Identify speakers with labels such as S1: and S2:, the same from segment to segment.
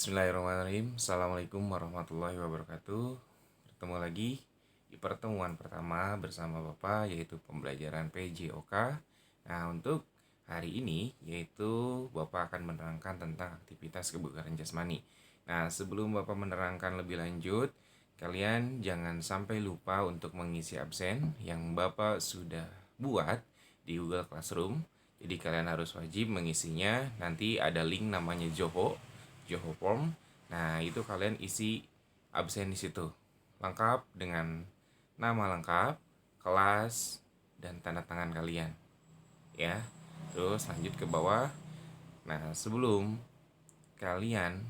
S1: Bismillahirrahmanirrahim. Assalamualaikum warahmatullahi wabarakatuh. Bertemu lagi di pertemuan pertama bersama Bapak, yaitu pembelajaran PJOK. Nah, untuk hari ini yaitu Bapak akan menerangkan tentang aktivitas kebugaran jasmani. Nah, sebelum Bapak menerangkan lebih lanjut, kalian jangan sampai lupa untuk mengisi absen yang Bapak sudah buat di Google Classroom. Jadi kalian harus wajib mengisinya. Nanti ada link namanya Johor Form. Nah, itu kalian isi absen di situ. Lengkap dengan nama lengkap, kelas, dan tanda tangan kalian. Ya. Terus lanjut ke bawah. Nah, sebelum kalian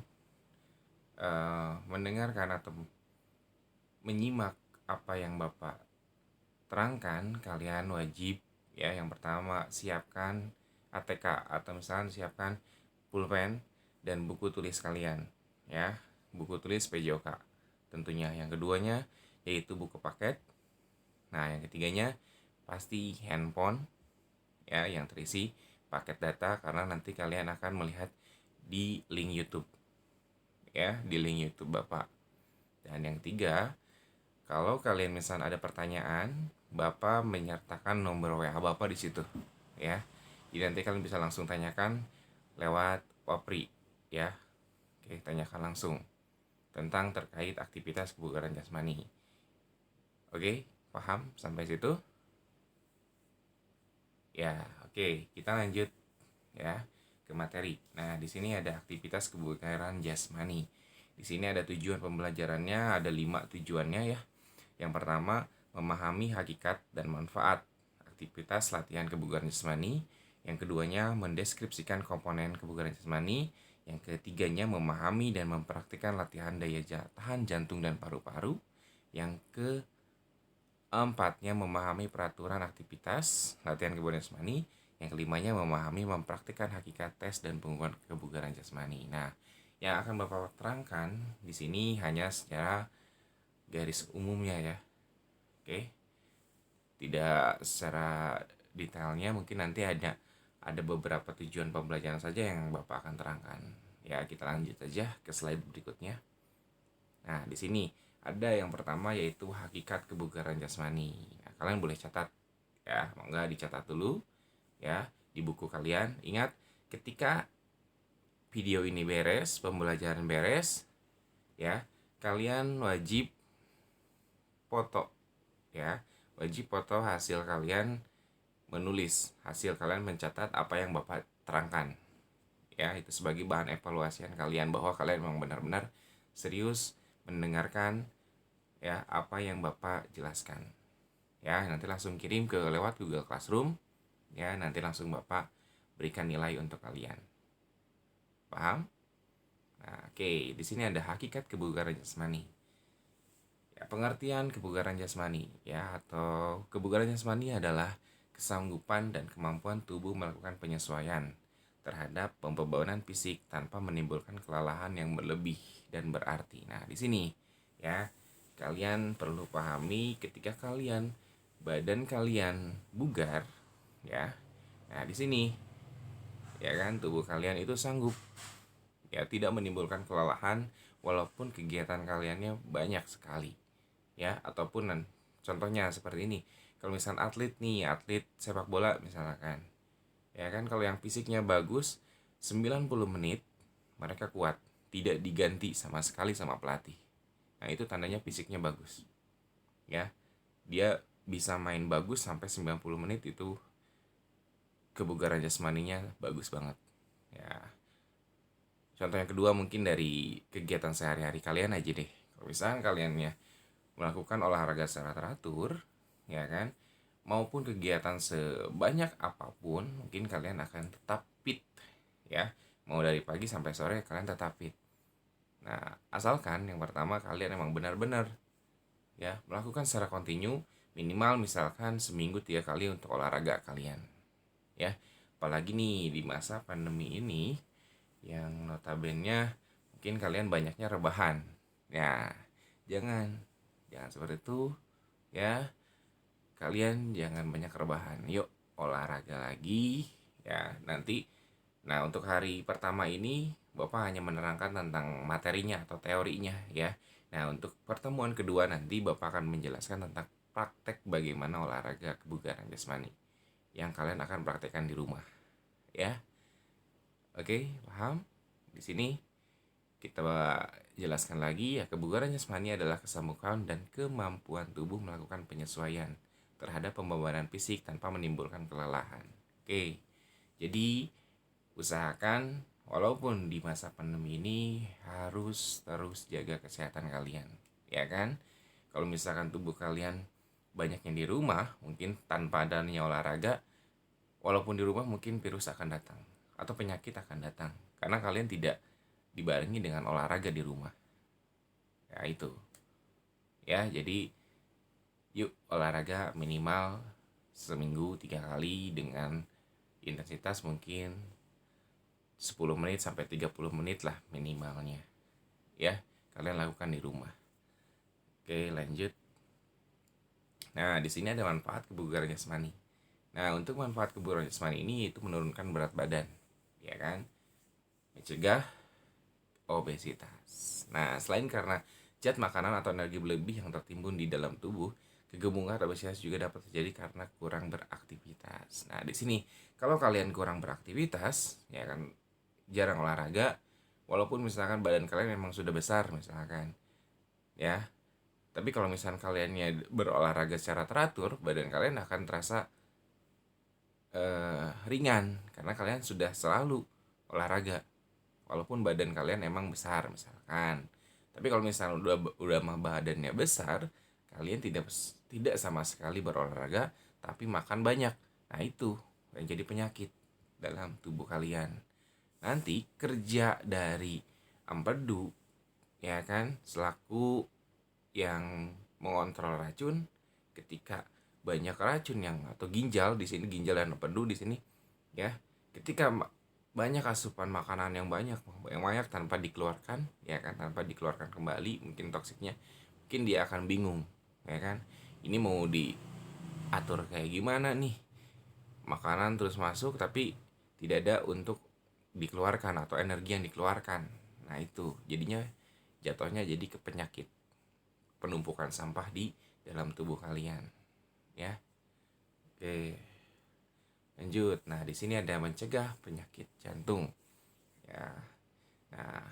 S1: mendengarkan atau menyimak apa yang Bapak terangkan, kalian wajib ya yang pertama siapkan ATK atau misalnya siapkan pulpen dan buku tulis kalian ya, buku tulis PJOK tentunya. Yang keduanya yaitu buku paket. Nah, yang ketiganya pasti handphone ya yang terisi paket data, karena nanti kalian akan melihat di link YouTube ya, di link YouTube Bapak. Dan yang ketiga, kalau kalian misalnya ada pertanyaan, Bapak menyertakan nomor WA Bapak di situ ya. Jadi nanti kalian bisa langsung tanyakan lewat Wapri ya. Oke, tanyakan langsung tentang terkait aktivitas kebugaran jasmani. Oke, paham sampai situ? Ya, oke, kita lanjut ya ke materi. Nah, di sini ada aktivitas kebugaran jasmani. Di sini ada tujuan pembelajarannya, ada 5 tujuannya ya. Yang pertama, memahami hakikat dan manfaat aktivitas latihan kebugaran jasmani. Yang keduanya, mendeskripsikan komponen kebugaran jasmani. Yang ketiganya, memahami dan mempraktikkan latihan daya tahan jantung dan paru-paru. Yang keempatnya, memahami peraturan aktivitas latihan kebugaran jasmani. Yang kelimanya, memahami mempraktikkan hakikat tes dan pengukuran kebugaran jasmani. Nah, yang akan Bapak terangkan di sini hanya secara garis umumnya ya. Oke. Tidak secara detailnya, mungkin nanti ada beberapa tujuan pembelajaran saja yang Bapak akan terangkan. Ya, kita lanjut aja ke slide berikutnya. Nah, di sini ada yang pertama yaitu hakikat kebugaran jasmani. Nah, kalian boleh catat ya, enggak dicatat dulu ya di buku kalian. Ingat, ketika video ini beres, pembelajaran beres ya, kalian wajib foto ya. Wajib foto hasil kalian menulis, hasil kalian mencatat apa yang Bapak terangkan. Ya, itu sebagai bahan evaluasian kalian bahwa kalian memang benar-benar serius mendengarkan ya apa yang Bapak jelaskan. Ya, nanti langsung kirim ke lewat Google Classroom. Ya, nanti langsung Bapak berikan nilai untuk kalian. Paham? Nah, oke, di sini ada hakikat kebugaran jasmani. Ya, pengertian kebugaran jasmani ya, atau kebugaran jasmani adalah kesanggupan dan kemampuan tubuh melakukan penyesuaian terhadap pembebanan fisik tanpa menimbulkan kelelahan yang berlebih dan berarti. Nah, di sini ya, kalian perlu pahami ketika badan kalian bugar ya. Nah, di sini ya kan, tubuh kalian itu sanggup ya tidak menimbulkan kelelahan walaupun kegiatan kaliannya banyak sekali. Ya, ataupun contohnya seperti ini, kalau misalnya atlet sepak bola misalkan ya kan, kalau yang fisiknya bagus 90 menit mereka kuat, tidak diganti sama sekali sama pelatih. Nah, itu tandanya fisiknya bagus ya, dia bisa main bagus sampai 90 menit, itu kebugaran jasmaninya bagus banget ya. Contoh yang kedua mungkin dari kegiatan sehari-hari kalian aja deh. Kalau misalnya kaliannya melakukan olahraga secara teratur ya kan, maupun kegiatan sebanyak apapun, mungkin kalian akan tetap fit ya. Mau dari pagi sampai sore kalian tetap fit. Nah, asalkan yang pertama kalian emang benar-benar ya melakukan secara kontinu, minimal misalkan seminggu 3 kali untuk olahraga kalian ya. Apalagi nih di masa pandemi ini yang notabene mungkin kalian banyaknya rebahan ya, jangan seperti itu ya. Kalian jangan banyak rebahan, yuk olahraga lagi ya nanti. Nah, untuk hari pertama ini Bapak hanya menerangkan tentang materinya atau teorinya ya. Nah, untuk pertemuan kedua nanti Bapak akan menjelaskan tentang praktek bagaimana olahraga kebugaran jasmani yang kalian akan praktekkan di rumah ya. Oke, paham? Di sini kita jelaskan lagi ya, kebugaran jasmani adalah kesemukan dan kemampuan tubuh melakukan penyesuaian terhadap pembebanan fisik tanpa menimbulkan kelelahan. Oke. Jadi usahakan walaupun di masa pandemi ini harus terus jaga kesehatan kalian, ya kan? Kalau misalkan tubuh kalian banyak yang di rumah, mungkin tanpa adanya olahraga, walaupun di rumah mungkin virus akan datang atau penyakit akan datang karena kalian tidak dibarengi dengan olahraga di rumah. Ya itu. Ya, jadi yuk olahraga minimal seminggu 3 kali dengan intensitas mungkin 10 menit sampai 30 menit lah minimalnya. Ya, kalian lakukan di rumah. Oke, lanjut. Nah, di sini ada manfaat kebugaran jasmani. Nah, untuk manfaat kebugaran jasmani ini itu menurunkan berat badan, ya kan? Mencegah obesitas. Nah, selain karena zat makanan atau energi berlebih yang tertimbun di dalam tubuh, kegemukan obesitas juga dapat terjadi karena kurang beraktivitas. Nah, di sini kalau kalian kurang beraktivitas, ya kan, jarang olahraga, walaupun misalkan badan kalian memang sudah besar misalkan, ya, tapi kalau misalkan kaliannya berolahraga secara teratur, badan kalian akan terasa ringan karena kalian sudah selalu olahraga walaupun badan kalian emang besar misalkan. Tapi kalau misalnya udah mah badannya besar, kalian tidak sama sekali berolahraga tapi makan banyak. Nah, itu yang jadi penyakit dalam tubuh kalian. Nanti kerja dari empedu, ya kan, selaku yang mengontrol racun ketika banyak racun yang atau ginjal di sini, ginjal dan empedu di sini ya, ketika banyak asupan makanan yang banyak tanpa dikeluarkan, ya kan, tanpa dikeluarkan kembali mungkin toksiknya, mungkin dia akan bingung, ya kan, ini mau diatur kayak gimana nih, makanan terus masuk tapi tidak ada untuk dikeluarkan atau energi yang dikeluarkan. Nah, itu jadinya jatuhnya jadi ke penyakit penumpukan sampah di dalam tubuh kalian ya. Oke, lanjut. Nah, di sini ada mencegah penyakit jantung ya. Nah,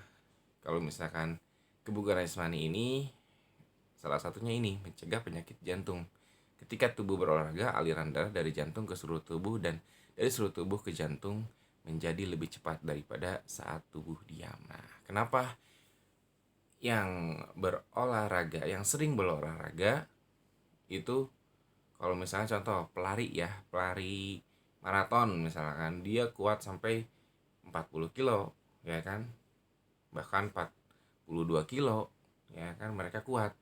S1: kalau misalkan kebugaran jasmani ini salah satunya ini mencegah penyakit jantung. Ketika tubuh berolahraga, aliran darah dari jantung ke seluruh tubuh dan dari seluruh tubuh ke jantung menjadi lebih cepat daripada saat tubuh diam. Nah, kenapa yang berolahraga, yang sering berolahraga itu, kalau misalnya contoh pelari ya, pelari maraton misalkan, dia kuat sampai 40 kilo, ya kan, bahkan 42 kilo, ya kan, mereka kuat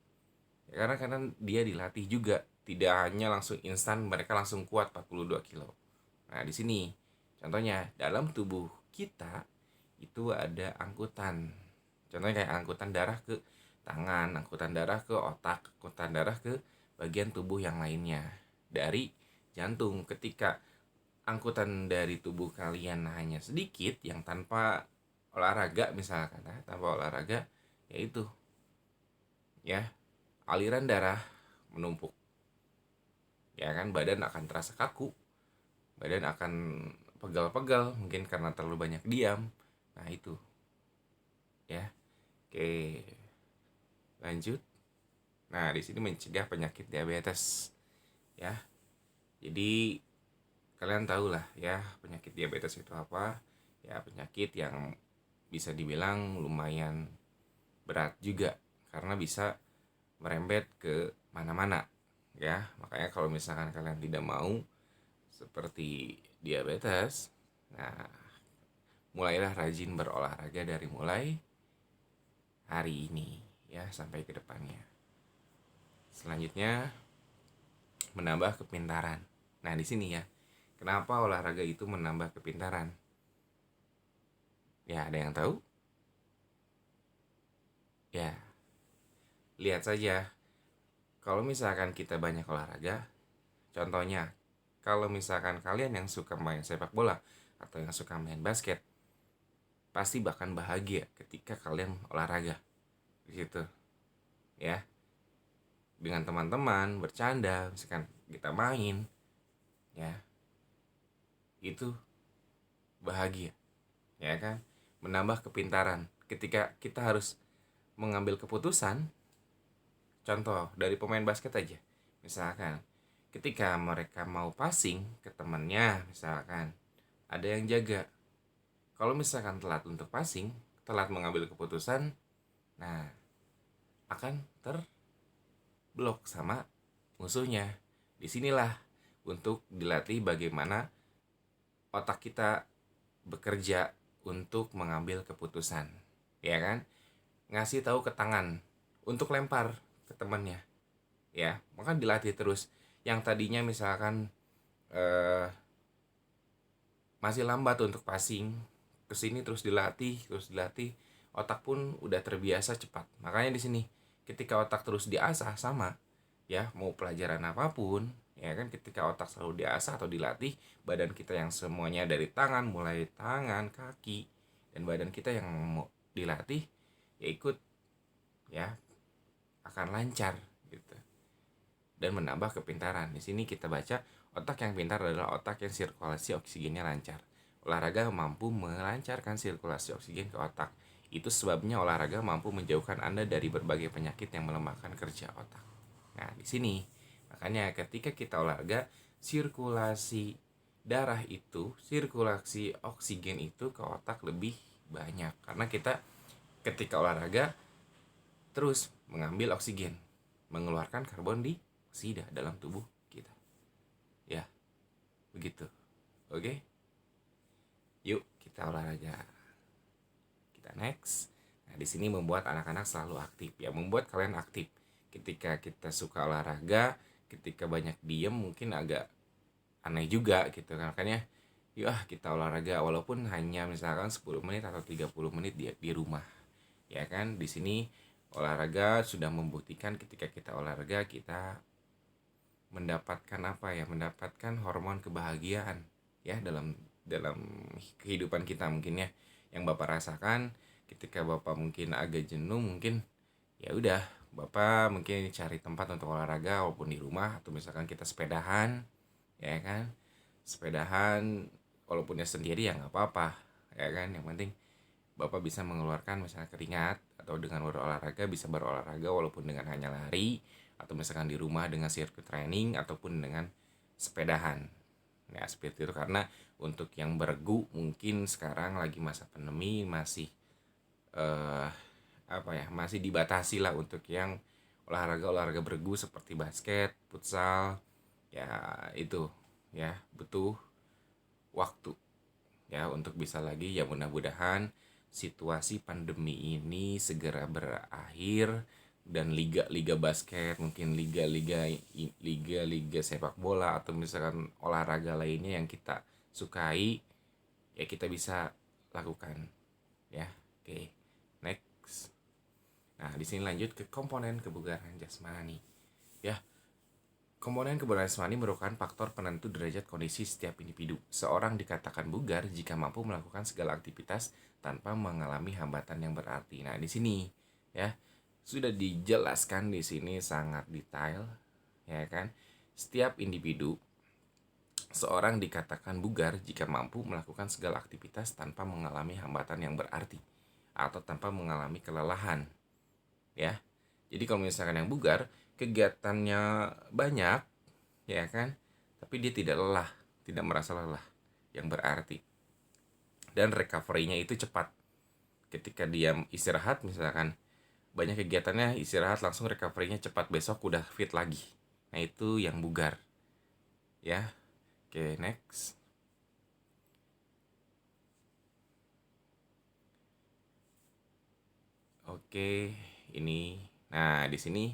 S1: ya, karena dia dilatih juga, tidak hanya langsung instan mereka langsung kuat 42 kilo. Nah, di sini contohnya dalam tubuh kita itu ada angkutan, contohnya kayak angkutan darah ke tangan, angkutan darah ke otak, angkutan darah ke bagian tubuh yang lainnya dari jantung. Ketika angkutan dari tubuh kalian hanya sedikit yang tanpa olahraga misalkan, tanpa olahraga, yaitu ya, aliran darah menumpuk, ya kan, badan akan terasa kaku, badan akan pegal-pegal mungkin karena terlalu banyak diam. Nah, itu ya. Oke, lanjut. Nah, di sini mencegah penyakit diabetes ya. Jadi kalian tahu lah ya, penyakit diabetes itu apa? Ya, penyakit yang bisa dibilang lumayan berat juga karena bisa merembet ke mana-mana ya. Makanya kalau misalkan kalian tidak mau seperti diabetes, nah, mulailah rajin berolahraga dari mulai hari ini ya sampai ke depannya. Selanjutnya, menambah kepintaran. Nah, di sini ya, kenapa olahraga itu menambah kepintaran? Ya, ada yang tahu? Ya, lihat saja. Kalau misalkan kita banyak olahraga, contohnya, kalau misalkan kalian yang suka main sepak bola atau yang suka main basket, pasti bahkan bahagia ketika kalian olahraga di situ ya, dengan teman-teman bercanda, misalkan kita main ya, itu bahagia ya kan, menambah kepintaran ketika kita harus mengambil keputusan. Contoh dari pemain basket aja, misalkan ketika mereka mau passing ke temannya, misalkan ada yang jaga. Kalau misalkan telat untuk passing, telat mengambil keputusan, nah akan terblok sama musuhnya. Disinilah untuk dilatih bagaimana otak kita bekerja untuk mengambil keputusan, ya kan? Ngasih tahu ke tangan untuk lempar ke temannya, ya. Maka dilatih terus. Yang tadinya misalkan eh, masih lambat untuk passing, kesini terus dilatih, otak pun udah terbiasa cepat. Makanya di sini ketika otak terus diasah sama, ya mau pelajaran apapun, ya kan, ketika otak selalu diasah atau dilatih, badan kita yang semuanya dari tangan, mulai tangan, kaki, dan badan kita yang mau dilatih, ya ikut, ya akan lancar gitu dan menambah kepintaran. Di sini kita baca otak yang pintar adalah otak yang sirkulasi oksigennya lancar. Olahraga mampu melancarkan sirkulasi oksigen ke otak. Itu sebabnya olahraga mampu menjauhkan Anda dari berbagai penyakit yang melemahkan kerja otak. Nah, di sini makanya ketika kita olahraga, sirkulasi darah itu, sirkulasi oksigen itu ke otak lebih banyak karena kita ketika olahraga terus mengambil oksigen, mengeluarkan karbon dioksida dalam tubuh kita. Ya, begitu. Oke. Yuk kita olahraga. Kita next. Nah, di sini membuat anak-anak selalu aktif, ya, membuat kalian aktif. Ketika kita suka olahraga, ketika banyak diem mungkin agak aneh juga gitu kan. Makanya yuk kita olahraga walaupun hanya misalkan 10 menit atau 30 menit di rumah. Ya kan? Di sini olahraga sudah membuktikan ketika kita olahraga kita mendapatkan apa ya, mendapatkan hormon kebahagiaan ya dalam dalam kehidupan kita mungkin ya, yang Bapak rasakan ketika Bapak mungkin agak jenuh, mungkin ya udah Bapak mungkin cari tempat untuk olahraga walaupun di rumah, atau misalkan kita sepedahan ya kan, sepedahan walaupun ya sendiri ya nggak apa-apa ya kan, yang penting Bapak bisa mengeluarkan misalnya keringat, atau dengan berolahraga bisa berolahraga walaupun dengan hanya lari, atau misalkan di rumah dengan circuit training ataupun dengan sepedahan. Ya seperti itu, karena untuk yang bergu mungkin sekarang lagi masa pandemi masih eh apa ya, masih dibatasi lah untuk yang olahraga bergu seperti basket, futsal, ya itu ya butuh waktu ya untuk bisa lagi. Ya mudah-mudahan situasi pandemi ini segera berakhir dan liga-liga basket, mungkin liga-liga sepak bola atau misalkan olahraga lainnya yang kita sukai ya kita bisa lakukan ya. Oke, next. Nah, di sini lanjut ke komponen kebugaran jasmani. Ya, komponen kebugaran jasmani merupakan faktor penentu derajat kondisi setiap individu. Seorang dikatakan bugar jika mampu melakukan segala aktivitas tanpa mengalami hambatan yang berarti. Nah, di sini ya sudah dijelaskan di sini sangat detail, ya kan? Setiap individu, seorang dikatakan bugar jika mampu melakukan segala aktivitas tanpa mengalami hambatan yang berarti atau tanpa mengalami kelelahan, ya. Jadi kalau misalkan yang bugar, kegiatannya banyak, ya kan, tapi dia tidak lelah, tidak merasa lelah yang berarti, dan recovery-nya itu cepat. Ketika dia istirahat misalkan banyak kegiatannya, istirahat langsung recovery-nya cepat, besok udah fit lagi. Nah itu yang bugar ya. Oke, next. Oke, ini. Nah, di sini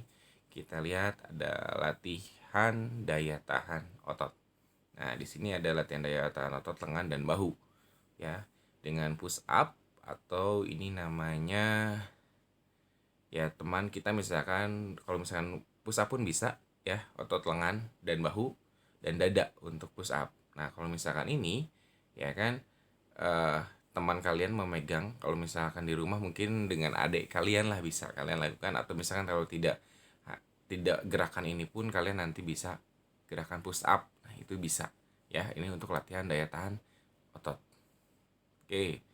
S1: kita lihat ada latihan daya tahan otot. Nah, di sini ada latihan daya tahan otot lengan dan bahu ya, dengan push up, atau ini namanya ya teman kita misalkan kalau misalkan push up pun bisa ya, otot lengan dan bahu dan dada untuk push up. Nah, kalau misalkan ini ya kan, teman teman kalian memegang. Kalau misalkan di rumah mungkin dengan adik kalian lah bisa kalian lakukan, atau misalkan kalau tidak gerakan ini pun kalian nanti bisa gerakan push up. Nah, itu bisa ya. Ini untuk latihan daya tahan otot. Oke.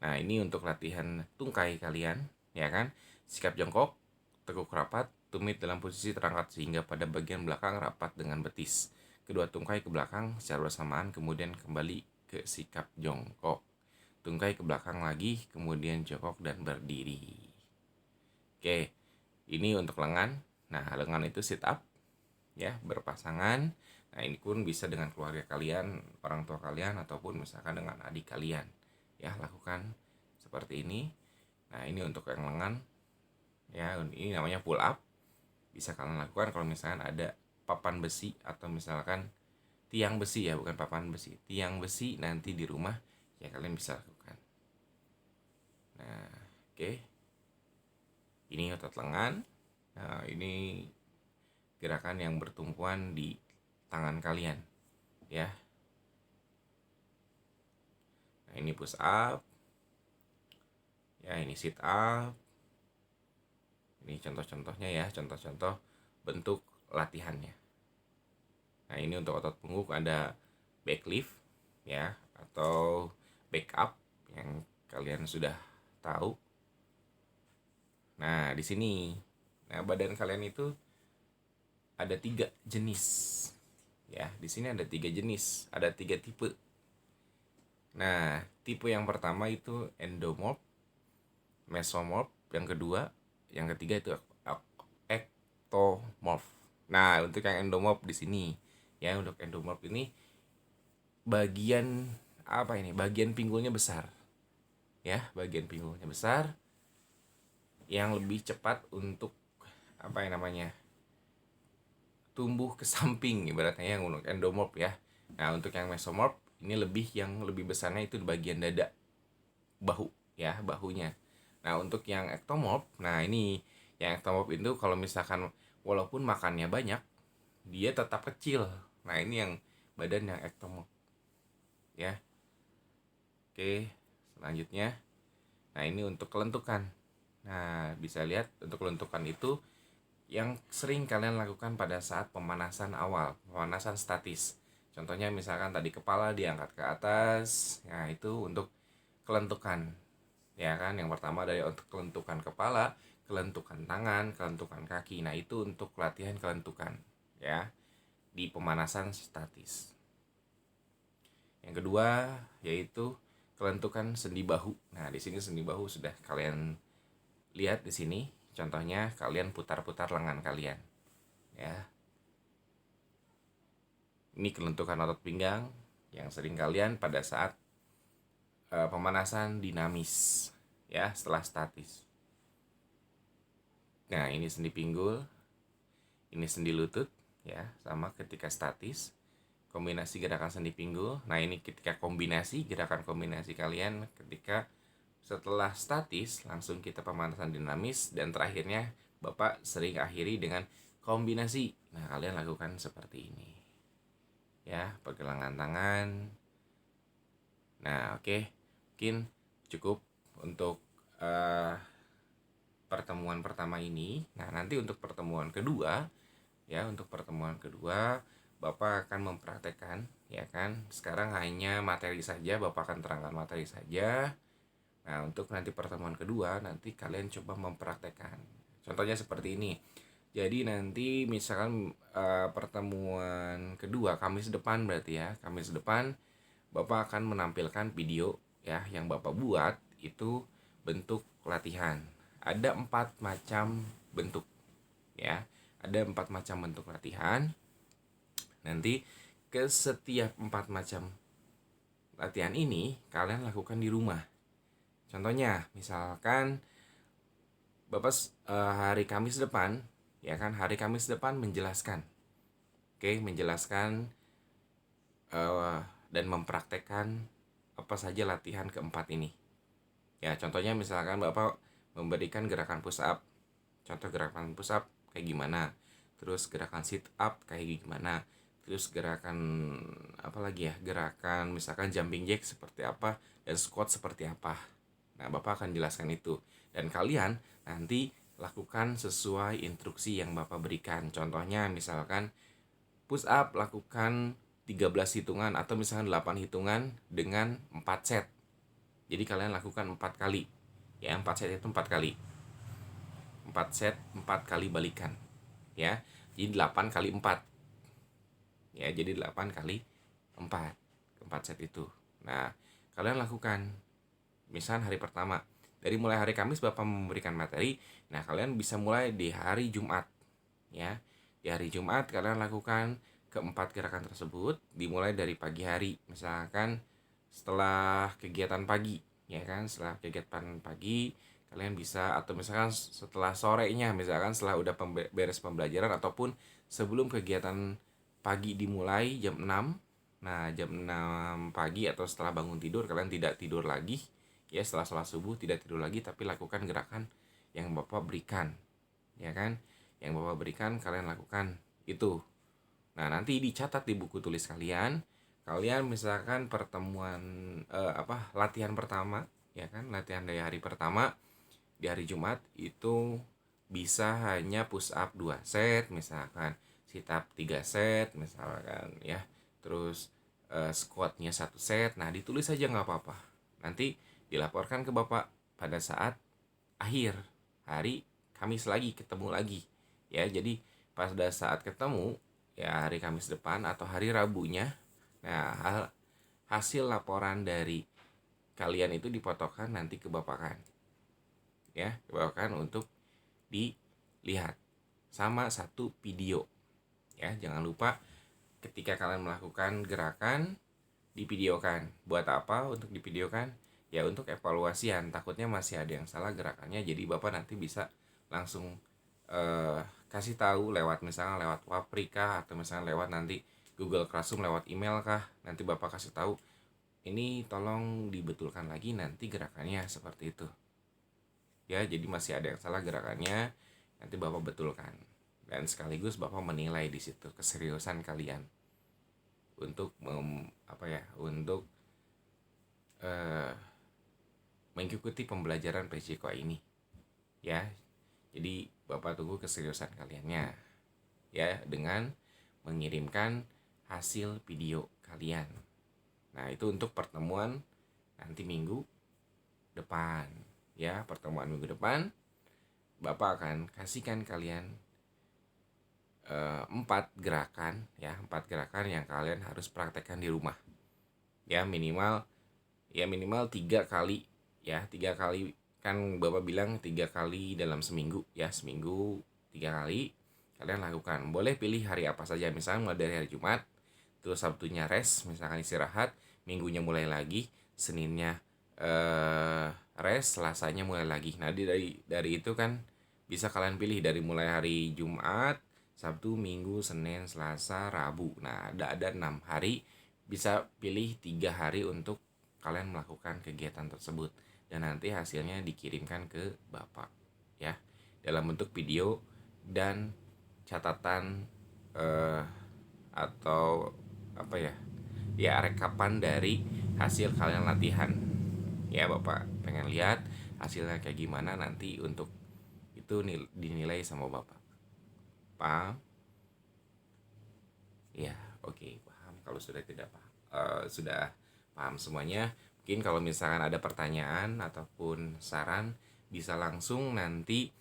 S1: Nah, ini untuk latihan tungkai kalian, ya kan? Sikap jongkok, teguk rapat, tumit dalam posisi terangkat sehingga pada bagian belakang rapat dengan betis. Kedua tungkai ke belakang secara bersamaan, kemudian kembali ke sikap jongkok. Tungkai ke belakang lagi, kemudian jongkok dan berdiri. Oke, ini untuk lengan. Nah, lengan itu sit up, ya, berpasangan. Nah, ini pun bisa dengan keluarga kalian, orang tua kalian, ataupun misalkan dengan adik kalian. Ya, lakukan seperti ini. Nah, ini untuk yang lengan. Ya, ini namanya pull up. Bisa kalian lakukan kalau misalkan ada papan besi atau misalkan tiang besi, ya, bukan papan besi, tiang besi nanti di rumah, ya kalian bisa lakukan. Nah, oke. Ini otot lengan. Nah, ini gerakan yang bertumpuan di tangan kalian, ya. Nah, ini push up. Ya, ini sit up. Ini contoh-contohnya ya, contoh-contoh bentuk latihannya. Nah, ini untuk otot punggung ada back lift, ya, atau back up yang kalian sudah tahu. Nah, di sini, nah, badan kalian itu ada 3 jenis, ya. Di sini ada 3 jenis, ada 3 tipe. Nah, tipe yang pertama itu endomorph, mesomorph, yang kedua, yang ketiga itu ectomorph. Nah, untuk yang endomorph di sini, ya, untuk endomorph ini bagian apa ini? Bagian pinggulnya besar. Ya, bagian pinggulnya besar yang lebih cepat untuk apa yang namanya? Tumbuh ke samping ibaratnya, yang untuk endomorph ya. Nah, untuk yang mesomorph ini yang lebih besarnya itu di bagian dada, bahu, ya, bahunya. Nah, untuk yang ectomorph, nah ini yang ectomorph itu kalau misalkan walaupun makannya banyak, dia tetap kecil. Nah, ini yang badan yang ectomorph, ya. Oke, selanjutnya. Nah, ini untuk kelentukan. Nah, bisa lihat untuk kelentukan itu yang sering kalian lakukan pada saat pemanasan awal, pemanasan statis. Contohnya misalkan tadi kepala diangkat ke atas. Nah, itu untuk kelentukan. Ya kan, yang pertama dari untuk kelentukan kepala, kelentukan tangan, kelentukan kaki. Nah, itu untuk latihan kelentukan, ya, di pemanasan statis. Yang kedua yaitu kelentukan sendi bahu. Nah, di sini sendi bahu sudah kalian lihat di sini. Contohnya kalian putar-putar lengan kalian, ya. Ini kelentukan otot pinggang yang sering kalian pada saat pemanasan dinamis, ya, setelah statis. Nah, ini sendi pinggul, ini sendi lutut, ya, sama ketika statis. Kombinasi gerakan sendi pinggul. Nah, ini ketika gerakan kombinasi kalian ketika setelah statis, langsung kita pemanasan dinamis, dan terakhirnya Bapak sering akhiri dengan kombinasi. Nah, kalian lakukan seperti ini, ya, pergelangan tangan. Nah, oke. Mungkin cukup untuk pertemuan pertama ini. Nah, nanti untuk pertemuan kedua, ya, untuk pertemuan kedua Bapak akan mempraktekkan, ya kan. Sekarang hanya materi saja, Bapak akan terangkan materi saja. Nah, untuk nanti pertemuan kedua, nanti kalian coba mempraktekkan. Contohnya seperti ini. Jadi nanti misalkan pertemuan kedua Kamis depan berarti ya. Kamis depan Bapak akan menampilkan video, ya, yang Bapak buat itu bentuk latihan. Ada 4 macam bentuk, ya. Ada 4 macam bentuk latihan. Nanti ke setiap 4 macam latihan ini kalian lakukan di rumah. Contohnya, misalkan Bapak hari Kamis depan, ya kan, hari Kamis depan menjelaskan. Oke, menjelaskan dan mempraktekkan apa saja latihan keempat ini. Ya, contohnya misalkan Bapak memberikan gerakan push up. Contoh gerakan push up kayak gimana? Terus gerakan sit up kayak gimana? Terus gerakan apa lagi ya? Gerakan misalkan jumping jack seperti apa? dan squat seperti apa. Nah, Bapak akan jelaskan itu. Dan kalian nanti lakukan sesuai instruksi yang Bapak berikan. Contohnya misalkan push up lakukan 13 hitungan atau misalkan 8 hitungan dengan 4 set. Jadi kalian lakukan 4 kali. Ya, 4 set itu 4 kali. 4 set 4 kali balikan. Ya. Jadi 8 kali 4. Ya, jadi 8 kali 4. 4 set itu. Nah, kalian lakukan. Misal hari pertama. Dari mulai hari Kamis Bapak memberikan materi. Nah, kalian bisa mulai di hari Jumat. Ya. Di hari Jumat kalian lakukan keempat gerakan tersebut dimulai dari pagi hari. Misalkan setelah kegiatan pagi, ya kan? Setelah kegiatan pagi kalian bisa, atau misalkan setelah sorenya, misalkan setelah udah beres pembelajaran ataupun sebelum kegiatan pagi dimulai jam 6. Nah, jam 6 pagi atau setelah bangun tidur kalian tidak tidur lagi, ya, setelah sholat subuh tidak tidur lagi, tapi lakukan gerakan yang Bapak berikan, ya kan? Yang Bapak berikan kalian lakukan itu. Nah, nanti dicatat di buku tulis kalian. Kalian misalkan pertemuan latihan pertama, ya kan? Latihan dari hari pertama di hari Jumat itu bisa hanya push up 2 set, misalkan sit up 3 set, misalkan ya. Terus squatnya 1 set. Nah, ditulis saja nggak apa-apa. Nanti dilaporkan ke Bapak pada saat akhir hari Kamis lagi, ketemu lagi. Ya, jadi pada saat ketemu ya hari Kamis depan atau hari Rabunya, nah hasil laporan dari kalian itu dipotokan nanti ke Bapak kan. Ya, ke Bapak kan untuk dilihat sama satu video. Ya, jangan lupa ketika kalian melakukan gerakan divideokan. Buat apa untuk divideokan? Ya, untuk evaluasian. Takutnya masih ada yang salah gerakannya, jadi Bapak nanti bisa langsung kasih tahu lewat misalnya lewat Wapri kah, atau misalnya lewat nanti Google Classroom, lewat email kah, nanti Bapak kasih tahu ini tolong dibetulkan lagi nanti gerakannya seperti itu. Ya, jadi masih ada yang salah gerakannya, nanti Bapak betulkan. Dan sekaligus Bapak menilai di situ keseriusan kalian untuk untuk mengikuti pembelajaran PJK ini. Ya, jadi Bapak tunggu keseriusan kaliannya, ya, dengan mengirimkan hasil video kalian. Nah, itu untuk pertemuan nanti minggu depan. Ya, pertemuan minggu depan Bapak akan kasihkan kalian 4 gerakan, ya, 4 gerakan yang kalian harus praktekkan di rumah. Ya, minimal 3 kali, ya, 3 kali. Kan Bapak bilang 3 kali dalam seminggu, ya, seminggu 3 kali kalian lakukan. Boleh pilih hari apa saja, misalnya mulai dari hari Jumat, terus Sabtunya rest, misalkan istirahat, Minggunya mulai lagi, Seninnya rest, Selasanya mulai lagi. Nah, dari itu kan bisa kalian pilih dari mulai hari Jumat, Sabtu, Minggu, Senin, Selasa, Rabu. Nah, ada 6 hari, bisa pilih 3 hari untuk kalian melakukan kegiatan tersebut, dan nanti hasilnya dikirimkan ke Bapak, ya, dalam bentuk video dan catatan atau rekapan dari hasil kalian latihan. Ya, Bapak pengen lihat hasilnya kayak gimana nanti, untuk itu dinilai sama Bapak. Paham? Ya, oke, paham. Kalau sudah tidak paham, sudah paham semuanya, mungkin kalau misalkan ada pertanyaan ataupun saran bisa langsung nanti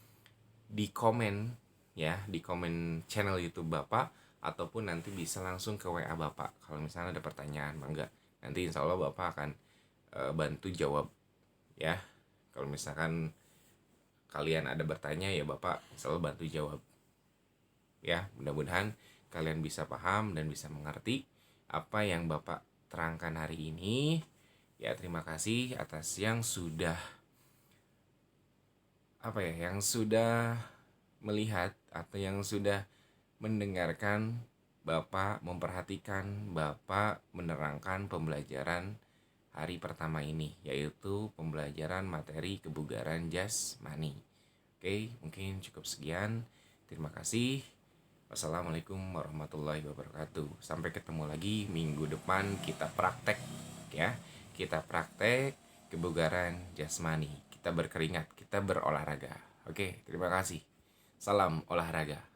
S1: di komen, ya, di komen channel YouTube Bapak, ataupun nanti bisa langsung ke WA Bapak kalau misalnya ada pertanyaan. Mangga, nanti insya Allah Bapak akan bantu jawab, ya. Kalau misalkan kalian ada bertanya, ya Bapak selalu bantu jawab. Ya, mudah-mudahan kalian bisa paham dan bisa mengerti apa yang Bapak terangkan hari ini. Ya, terima kasih atas yang sudah melihat atau yang sudah mendengarkan Bapak, memperhatikan Bapak menerangkan pembelajaran hari pertama ini, yaitu pembelajaran materi kebugaran jasmani. Oke, mungkin cukup sekian. Terima kasih. Wassalamualaikum warahmatullahi wabarakatuh. Sampai ketemu lagi minggu depan, kita praktek, ya. kita praktek kebugaran jasmani. Kita berkeringat, kita berolahraga. Oke, terima kasih. Salam olahraga.